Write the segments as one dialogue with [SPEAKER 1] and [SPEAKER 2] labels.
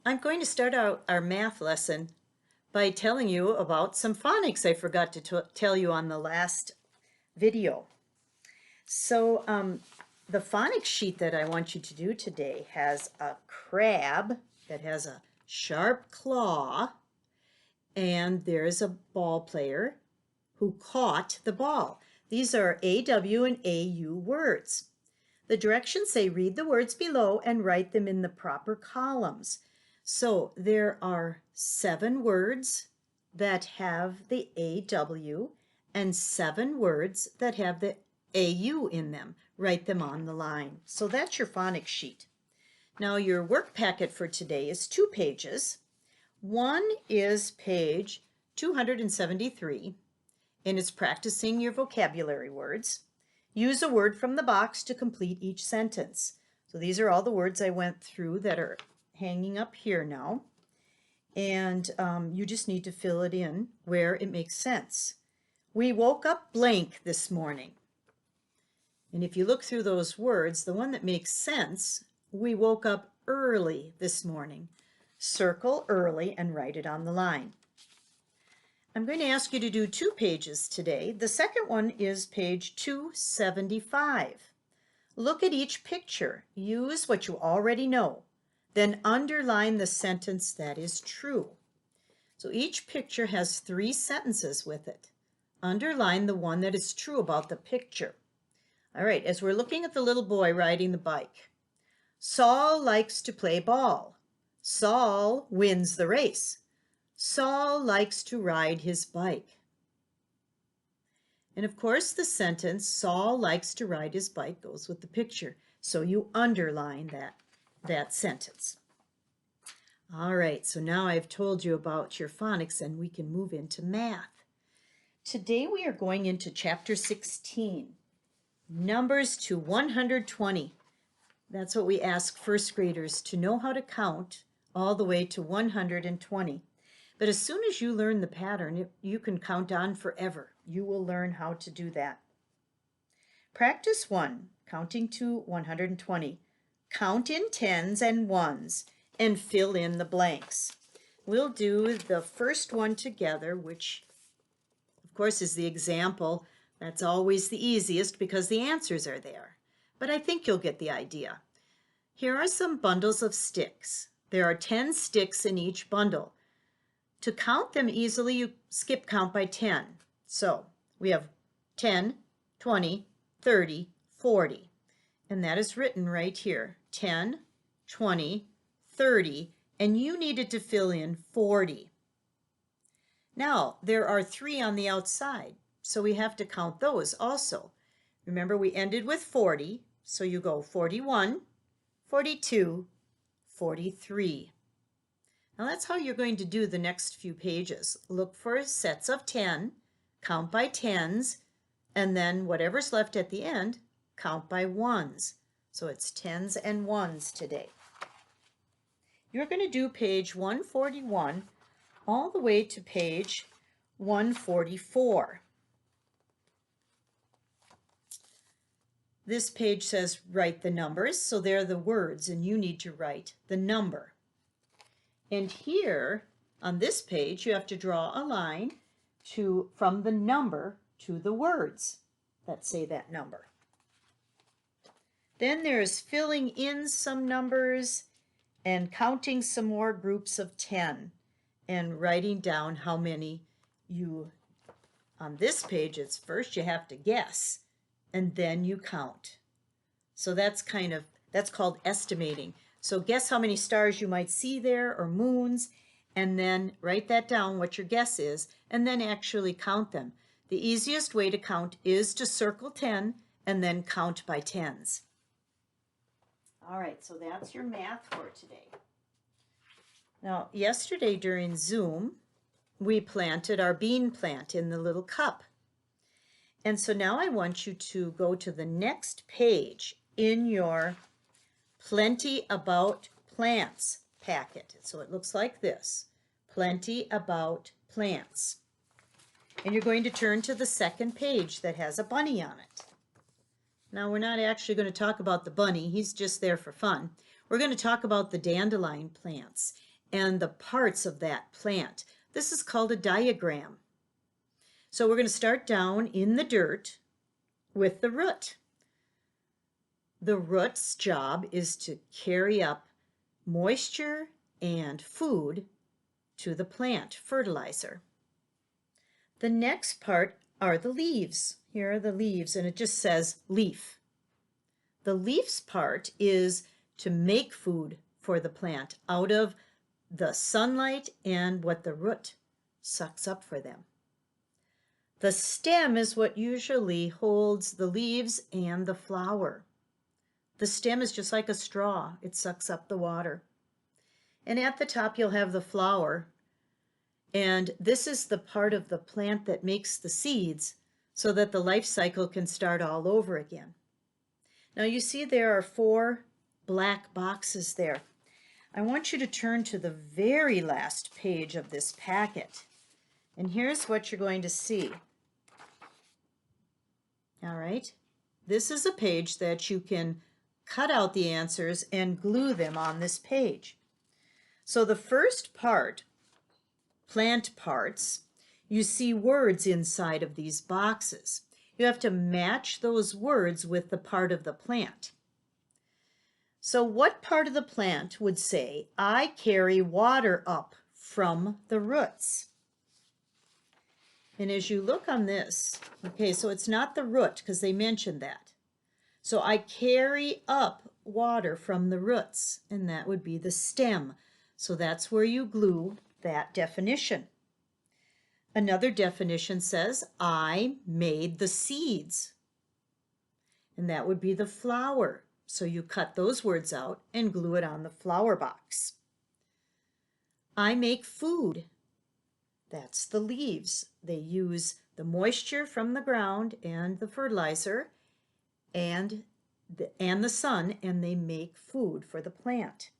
[SPEAKER 1] I'm going to start out our math lesson by telling you about some phonics I forgot to tell you on the last video. So the phonics sheet that I want you to do today has a crab that has a sharp claw, and there's a ball player who caught the ball. These are AW and AU words. The directions say read the words below and write them in the proper columns. So there are 7 words that have the AW and 7 words that have the AU in them. Write them on the line. So that's your phonics sheet. Now your work packet for today is 2 pages. One is page 273, and it's practicing your vocabulary words. Use a word from the box to complete each sentence. So these are all the words I went through that are hanging up here now. And you just need to fill it in where it makes sense. We woke up blank this morning. And if you look through those words, the one that makes sense, we woke up early this morning. Circle early and write it on the line. I'm going to ask you to do 2 pages today. The second one is page 275. Look at each picture. Use what you already know. Then underline the sentence that is true. So each picture has 3 sentences with it. Underline the one that is true about the picture. All right, as we're looking at the little boy riding the bike. Saul likes to play ball. Saul wins the race. Saul likes to ride his bike. And of course the sentence, Saul likes to ride his bike, goes with the picture. So you underline that sentence. All right, so now I've told you about your phonics and we can move into math. Today we are going into chapter 16, numbers to 120. That's what we ask first graders, to know how to count all the way to 120. But as soon as you learn the pattern, you can count on forever. You will learn how to do that. Practice 1, counting to 120. Count in tens and ones and fill in the blanks. We'll do the first one together, which of course is the example. That's always the easiest because the answers are there. But I think you'll get the idea. Here are some bundles of sticks. There are 10 sticks in each bundle. To count them easily, you skip count by 10. So we have 10, 20, 30, 40. And that is written right here. 10, 20, 30, and you needed to fill in 40. Now, there are 3 on the outside, so we have to count those also. Remember, we ended with 40, so you go 41, 42, 43. Now that's how you're going to do the next few pages. Look for sets of 10, count by tens, and then whatever's left at the end, count by ones. So it's tens and ones today. You're going to do page 141 all the way to page 144. This page says write the numbers, so they're the words, and you need to write the number. And here on this page, you have to draw a line from the number to the words that say that number. Then there's filling in some numbers and counting some more groups of 10 and writing down how many on this page, it's first you have to guess and then you count. So that's called estimating. So guess how many stars you might see there or moons, and then write that down, what your guess is, and then actually count them. The easiest way to count is to circle 10 and then count by tens. All right, so that's your math for today. Now, yesterday during Zoom, we planted our bean plant in the little cup. And so now I want you to go to the next page in your Plenty About Plants packet. So it looks like this, Plenty About Plants. And you're going to turn to the second page that has a bunny on it. Now we're not actually going to talk about the bunny, he's just there for fun. We're going to talk about the dandelion plants. and the parts of that plant. This is called a diagram. So we're going to start down in the dirt with the root. The root's job is to carry up moisture and food to the plant, fertilizer. The next part are the leaves. Here are the leaves, and it just says leaf. The leaves part is to make food for the plant out of the sunlight and what the root sucks up for them. The stem is what usually holds the leaves and the flower. The stem is just like a straw. It sucks up the water. And at the top you'll have the flower. And this is the part of the plant that makes the seeds so that the life cycle can start all over again. Now you see there are 4 black boxes there. I want you to turn to the very last page of this packet. And here's what you're going to see. All right. This is a page that you can cut out the answers and glue them on this page. So the first part, plant parts, you see words inside of these boxes. You have to match those words with the part of the plant. So what part of the plant would say, I carry water up from the roots? And as you look on this, okay, so it's not the root because they mentioned that. So I carry up water from the roots, and that would be the stem. So that's where you glue that definition. Another definition says, I made the seeds. And that would be the flower. So you cut those words out and glue it on the flower box. I make food. That's the leaves. They use the moisture from the ground and the fertilizer and the sun, and they make food for the plant.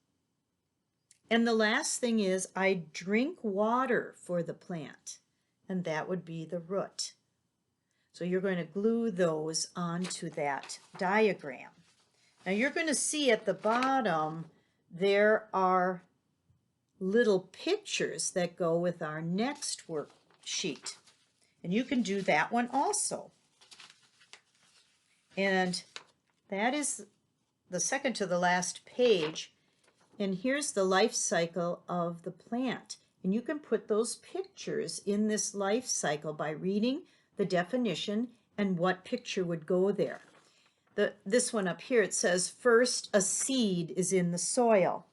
[SPEAKER 1] And the last thing is, I drink water for the plant, and that would be the root. So you're going to glue those onto that diagram. Now you're going to see at the bottom there are little pictures that go with our next worksheet. And you can do that one also. And that is the second to the last page. And here's the life cycle of the plant. And you can put those pictures in this life cycle by reading the definition and what picture would go there. This one up here, it says, first a seed is in the soil.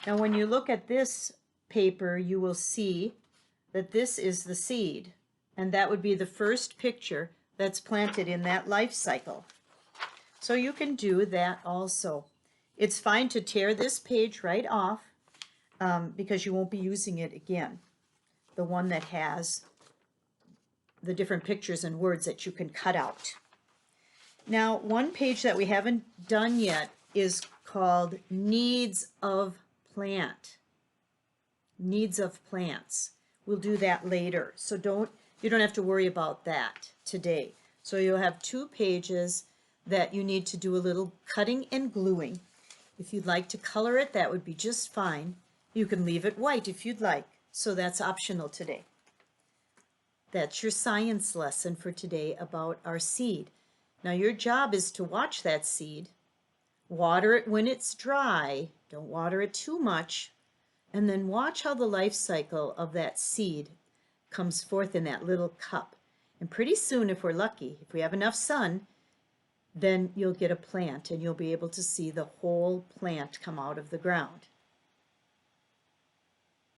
[SPEAKER 1] Now when you look at this paper, you will see that this is the seed. And that would be the first picture that's planted in that life cycle. So you can do that also. It's fine to tear this page right off because you won't be using it again. The one that has the different pictures and words that you can cut out. Now, one page that we haven't done yet is called Needs of Plant. Needs of plants. We'll do that later. So you don't have to worry about that today. So you'll have 2 pages that you need to do a little cutting and gluing. If you'd like to color it, that would be just fine. You can leave it white if you'd like. So that's optional today. That's your science lesson for today about our seed. Now your job is to watch that seed, water it when it's dry, don't water it too much, and then watch how the life cycle of that seed comes forth in that little cup. And pretty soon, if we're lucky, if we have enough sun, then you'll get a plant and you'll be able to see the whole plant come out of the ground.